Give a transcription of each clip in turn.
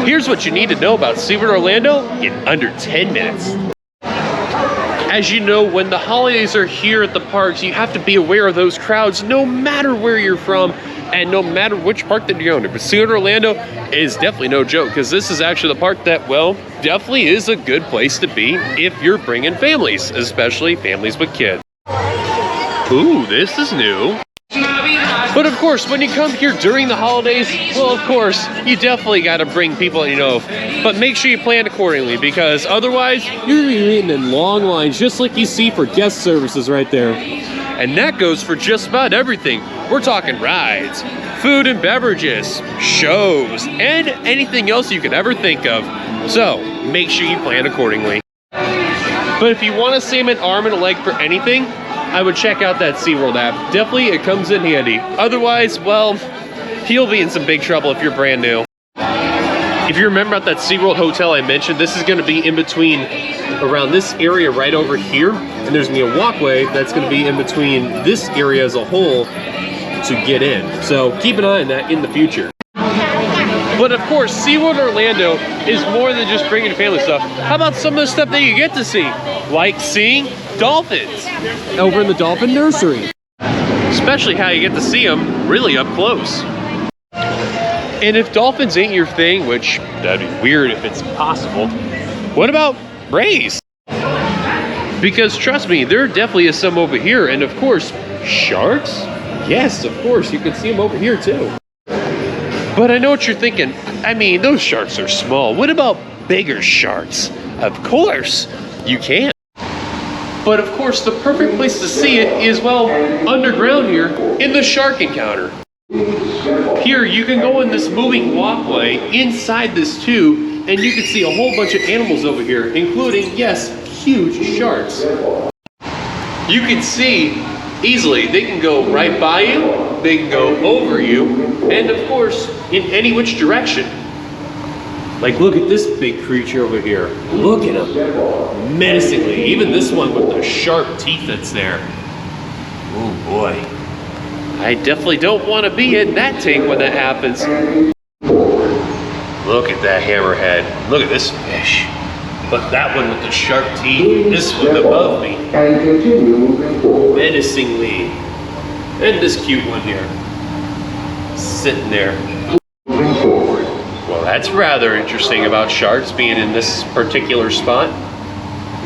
Here's what you need to know about SeaWorld Orlando in under 10 minutes. As you know, when the holidays are here at the parks, you have to be aware of those crowds no matter where you're from and no matter which park that you're going to. But SeaWorld Orlando is definitely no joke, because this is actually the park that, well, definitely is a good place to be if you're bringing families, especially families with kids. Ooh, this is new. But of course, when you come here during the holidays, well, of course, you definitely got to bring people you know. But make sure you plan accordingly, because otherwise, you're going to be waiting in long lines, just like you see for guest services right there. And that goes for just about everything. We're talking rides, food and beverages, shows, and anything else you could ever think of. So, make sure you plan accordingly. But if you want to save an arm and a leg for anything, I would check out that SeaWorld app. Definitely, it comes in handy. Otherwise, well, you'll be in some big trouble if you're brand new. If you remember at that SeaWorld hotel I mentioned, this is going to be in between around this area right over here. And there's going to be a walkway that's going to be in between this area as a whole to get in. So keep an eye on that in the future. But of course, SeaWorld Orlando is more than just bringing family stuff. How about some of the stuff that you get to see? Like seeing dolphins over in the dolphin nursery. Especially how you get to see them really up close. And if dolphins ain't your thing, which that'd be weird if it's possible, what about rays? Because trust me, there definitely is some over here. And of course, sharks? Yes, of course, you can see them over here too. But I know what you're thinking. I mean, those sharks are small. What about bigger sharks? Of course, you can. But of course, the perfect place to see it is, well, underground here in the shark encounter. Here, you can go in this moving walkway inside this tube, and you can see a whole bunch of animals over here, including, yes, huge sharks. You can see easily, they can go right by you, they can go over you, and of course, in any which direction. Like, look at this big creature over here. Look at him, menacingly. Even this one with the sharp teeth that's there. Oh boy. I definitely don't want to be in that tank when that happens. Look at that hammerhead. Look at this fish. But that one with the sharp teeth, this one above me. Menacingly. And this cute one here. Sitting there. Well, that's rather interesting about sharks being in this particular spot.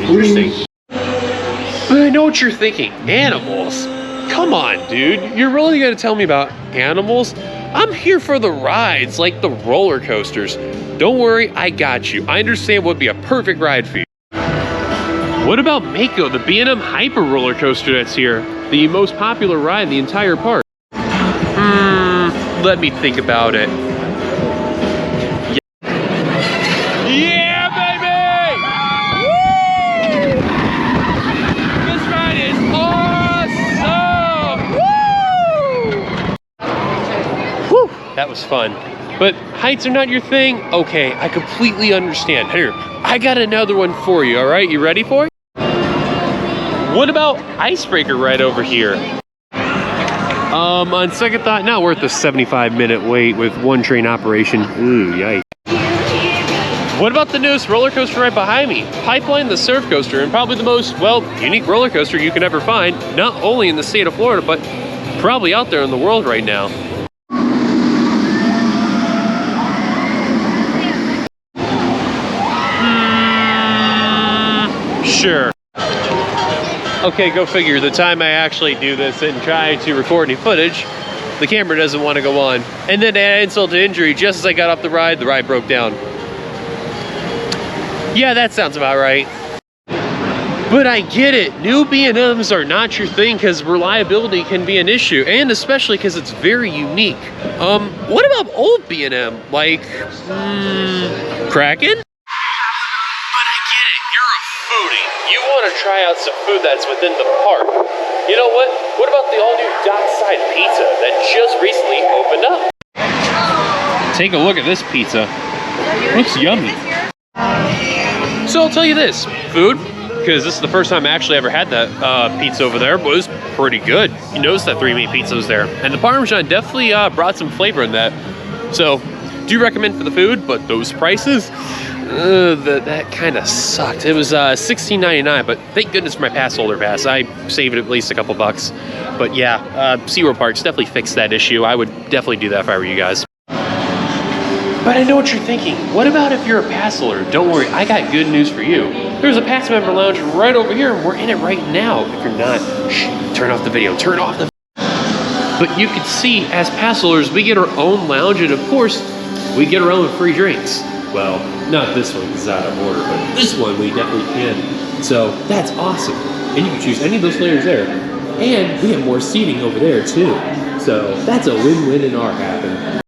Interesting. But I know what you're thinking. Animals? Come on, dude. You're really gonna tell me about animals? I'm here for the rides, like the roller coasters. Don't worry, I got you. I understand what would be a perfect ride for you. What about Mako, the B&M Hyper roller coaster that's here? The most popular ride in the entire park. Let me think about it. Yeah, baby! Woo! This ride is awesome! Woo! Whew, that was fun. But heights are not your thing? Okay, I completely understand. Here, I got another one for you, all right? You ready for it? What about Icebreaker right over here? On second thought, not worth the 75-minute wait with one train operation. Ooh, yikes. What about the newest roller coaster right behind me? Pipeline the Surf Coaster, and probably the most, well, unique roller coaster you can ever find, not only in the state of Florida, but probably out there in the world right now. Sure. Okay, go figure. The time I actually do this and try to record any footage, the camera doesn't want to go on. And then to add insult to injury, just as I got off the ride broke down. Yeah, that sounds about right. But I get it. New B&Ms are not your thing because reliability can be an issue, and especially because it's very unique. What about old B&M? Like, Kraken? You want to try out some food that's within the park. You know what? What about the all-new Dockside Pizza that just recently opened up? Take a look at this pizza. Looks yummy. So I'll tell you this, food, because this is the first time I actually ever had that pizza over there, was pretty good. You notice that 3-meat pizza was there. And the Parmesan definitely brought some flavor in that. So Do recommend for the food, but those prices, that kind of sucked. It was $16.99, but thank goodness for my pass holder pass. I saved at least a couple bucks. But yeah, SeaWorld Parks definitely fixed that issue. I would definitely do that if I were you guys. But I know what you're thinking. What about if you're a pass holder? Don't worry, I got good news for you. There's a pass member lounge right over here, and we're in it right now. If you're not, shh, turn off the video, turn off the But you can see, as pass holders, we get our own lounge, and of course, we get our own free drinks. Well, not this one because it's out of order, but this one we definitely can. So that's awesome. And you can choose any of those flavors there. And we have more seating over there too. So that's a win-win in our happen.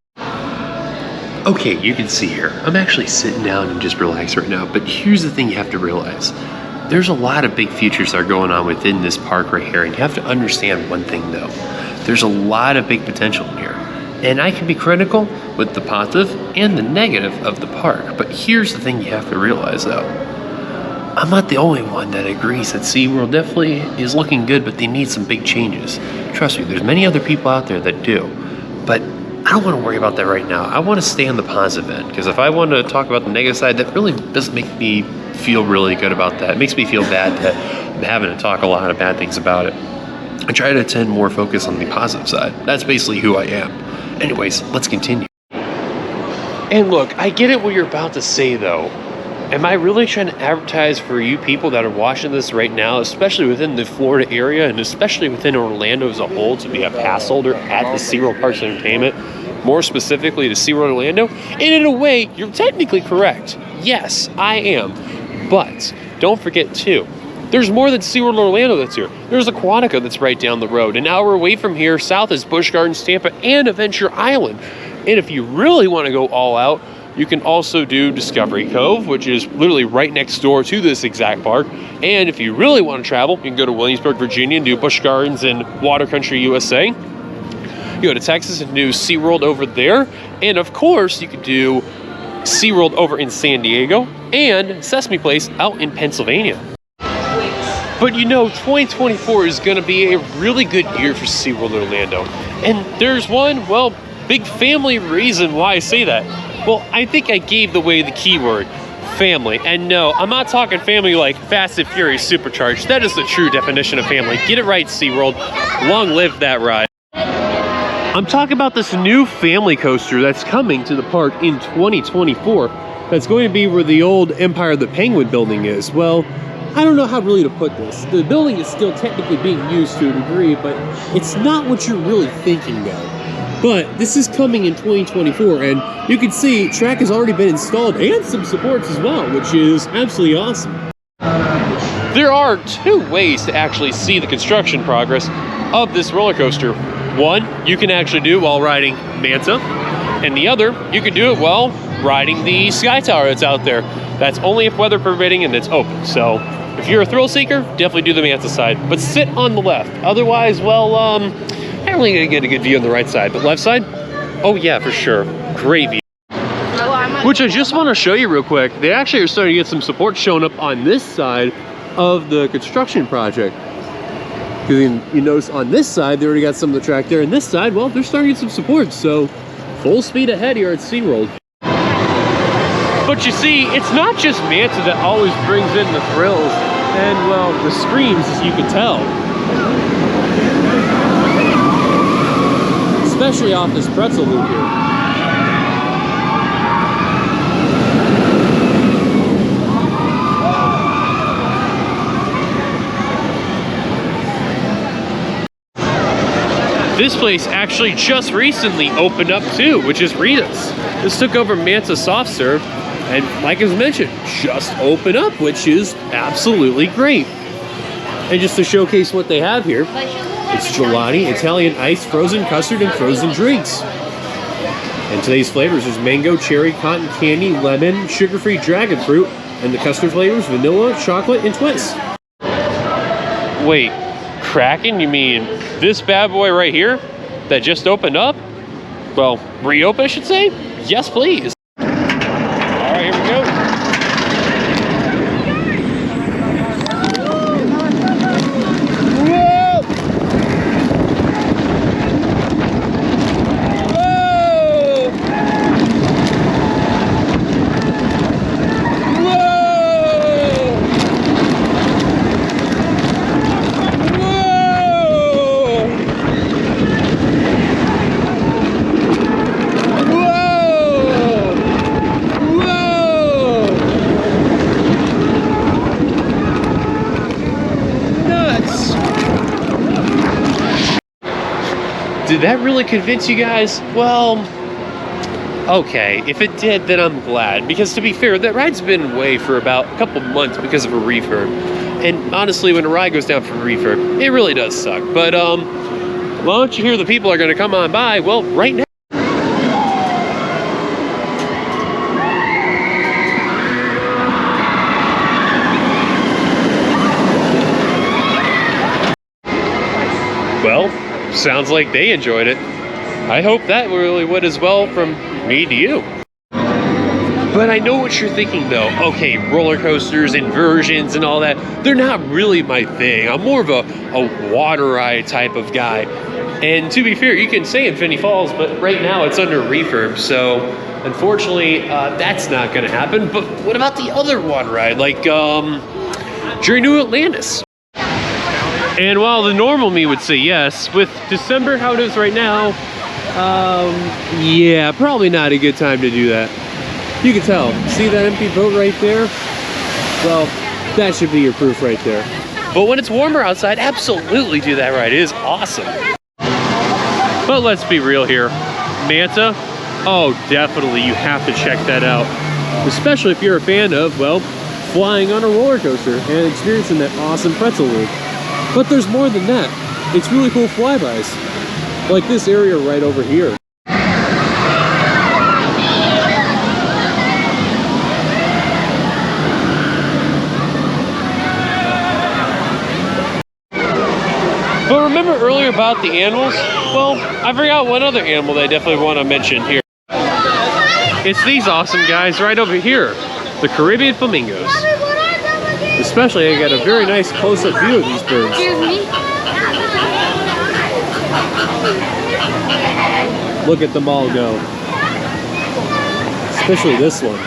Okay, you can see here, I'm actually sitting down and just relaxed right now, but here's the thing you have to realize. There's a lot of big features that are going on within this park right here, and you have to understand one thing though. There's a lot of big potential in here. And I can be critical with the positive and the negative of the park, but here's the thing you have to realize though. I'm not the only one that agrees that SeaWorld definitely is looking good, but they need some big changes. Trust me, there's many other people out there that do, but I don't want to worry about that right now. I want to stay on the positive end, because if I want to talk about the negative side, that really doesn't make me feel really good about that. It makes me feel bad that I'm having to talk a lot of bad things about it. I try to attend more focus on the positive side. That's basically who I am. Anyways, let's continue. And look, I get it what you're about to say though. Am I really trying to advertise for you people that are watching this right now, especially within the Florida area and especially within Orlando as a whole, to be a pass holder at the SeaWorld Parks and Entertainment, more specifically to SeaWorld Orlando? And in a way, you're technically correct. Yes, I am. But don't forget too, there's more than SeaWorld Orlando that's here. There's Aquatica that's right down the road. An hour away from here, south is Busch Gardens, Tampa, and Adventure Island. And if you really want to go all out, you can also do Discovery Cove, which is literally right next door to this exact park. And if you really want to travel, you can go to Williamsburg, Virginia, and do Busch Gardens and Water Country, USA. You go to Texas and do SeaWorld over there. And of course, you could do SeaWorld over in San Diego and Sesame Place out in Pennsylvania. But you know, 2024 is going to be a really good year for SeaWorld Orlando. And there's one, well, big family reason why I say that. Well, I think I gave away the keyword, family. And no, I'm not talking family like Fast and Furious Supercharged. That is the true definition of family. Get it right, SeaWorld. Long live that ride. I'm talking about this new family coaster that's coming to the park in 2024. That's going to be where the old Empire of the Penguin building is. Well, I don't know how really to put this. The building is still technically being used to a degree, but it's not what you're really thinking though. But this is coming in 2024, and you can see track has already been installed and some supports as well, which is absolutely awesome. There are two ways to actually see the construction progress of this roller coaster. One, you can actually do while riding Manta, and the other, you can do it while riding the Sky Tower that's out there. That's only if weather permitting and it's open. So if you're a thrill seeker, definitely do the Manta side, but sit on the left. Otherwise, well, not really gonna get a good view on the right side, but left side, oh yeah, for sure, great view. Which I just want to show you real quick. They actually are starting to get some support showing up on this side of the construction project. Because you notice on this side, they already got some of the track there, and this side, well, they're starting to get some support, so full speed ahead here at SeaWorld. But you see, it's not just Manta that always brings in the thrills and, well, the screams, as you can tell. Especially off this pretzel loop here. This place actually just recently opened up too, which is Rita's. This took over Manta Soft Serve, and like as mentioned, just opened up, which is absolutely great. And just to showcase what they have here, it's gelati, Italian ice, frozen custard, and frozen drinks. And today's flavors is mango, cherry, cotton candy, lemon, sugar-free dragon fruit, and the custard flavors, vanilla, chocolate, and twist. Wait, Kraken? You mean this bad boy right here that just opened up? Well, reopen, I should say? Yes, please. All right, here we go. Did that really convince you guys? Well, okay, if it did, then I'm glad. Because to be fair, that ride's been away for about a couple months because of a refurb. And honestly, when a ride goes down for a refurb, it really does suck. But why don't you hear the people are going to come on by? Well, right now. Well, sounds like they enjoyed it. I hope that really would as well from me to you. But I know what you're thinking though. Okay, roller coasters, inversions and all that, they're not really my thing. I'm more of a water ride type of guy. And to be fair, you can say Infinity Falls, but right now it's under refurb. So unfortunately, that's not gonna happen. But what about the other water ride? Like Journey to Atlantis? And while the normal me would say yes, with December how it is right now, yeah, probably not a good time to do that. You can tell. See that empty boat right there? Well, that should be your proof right there. But when it's warmer outside, absolutely do that ride. It is awesome. But let's be real here. Manta? Oh, definitely you have to check that out. Especially if you're a fan of, well, flying on a roller coaster and experiencing that awesome pretzel loop. But there's more than that. It's really cool flybys. Like this area right over here. But remember earlier about the animals? Well, I forgot one other animal that I definitely want to mention here. It's these awesome guys right over here. The Caribbean flamingos. Especially, I got a very nice close-up view of these birds. Look at them all go. Especially this one.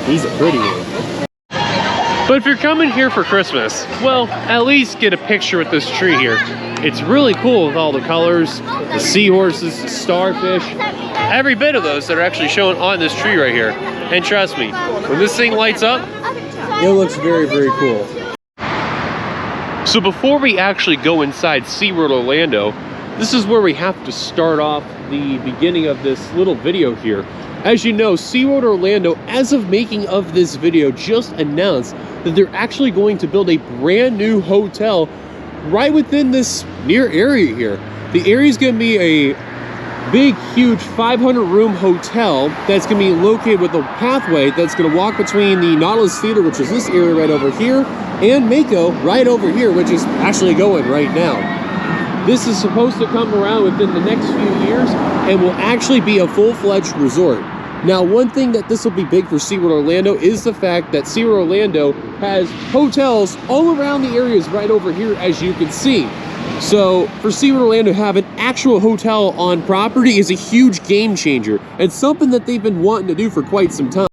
He's a pretty one. But if you're coming here for Christmas, well, at least get a picture with this tree here. It's really cool with all the colors, the seahorses, the starfish, every bit of those that are actually shown on this tree right here. And trust me, when this thing lights up, it looks very, very cool. So before we actually go inside SeaWorld Orlando, this is where we have to start off the beginning of this little video here. As you know, SeaWorld Orlando, as of making of this video, just announced that they're actually going to build a brand new hotel right within this near area here. The area is going to be a big, huge 500-room hotel that's going to be located with a pathway that's going to walk between the Nautilus Theater, which is this area right over here, and Mako right over here, which is actually going right now. This is supposed to come around within the next few years and will actually be a full-fledged resort. Now, one thing that this will be big for SeaWorld Orlando is the fact that SeaWorld Orlando has hotels all around the areas right over here, as you can see. So for SeaWorld Orlando to have an actual hotel on property is a huge game changer. It's something that they've been wanting to do for quite some time.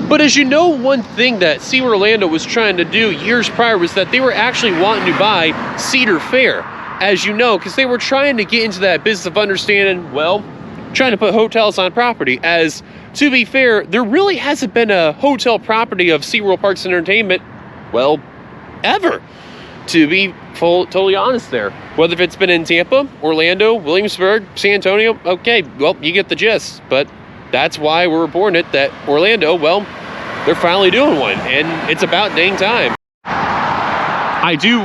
But as you know, one thing that SeaWorld Orlando was trying to do years prior was that they were actually wanting to buy Cedar Fair, as you know, because they were trying to get into that business of understanding, well, trying to put hotels on property. As to be fair, there really hasn't been a hotel property of SeaWorld Parks and Entertainment, well, ever. To be totally honest there. Whether if it's been in Tampa, Orlando, Williamsburg, San Antonio, okay, well, you get the gist. But that's why we're reporting it that Orlando, well, they're finally doing one, and it's about dang time.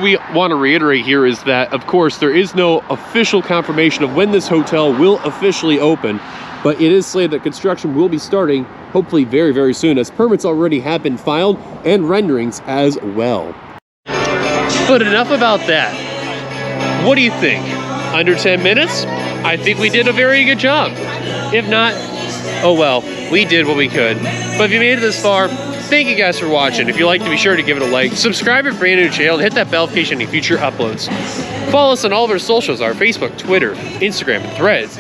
We want to reiterate here is that, of course, there is no official confirmation of when this hotel will officially open, but it is slated that construction will be starting hopefully very, very soon, as permits already have been filed and renderings as well. But enough about that. What do you think? Under 10 minutes? I think we did a very good job. If not, oh well, we did what we could. But if you made it this far, thank you guys for watching. If you like, to be sure to give it a like, subscribe if you're brand new to the channel, and hit that bell notification for any future uploads. Follow us on all of our socials, our Facebook, Twitter, Instagram, and Threads.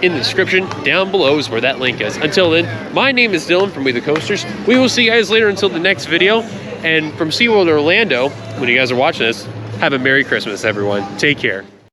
In the description down below is where that link is. Until then, my name is Dylan from WeTheCoasters. We will see you guys later until the next video. And from SeaWorld Orlando, when you guys are watching this, have a Merry Christmas, everyone. Take care.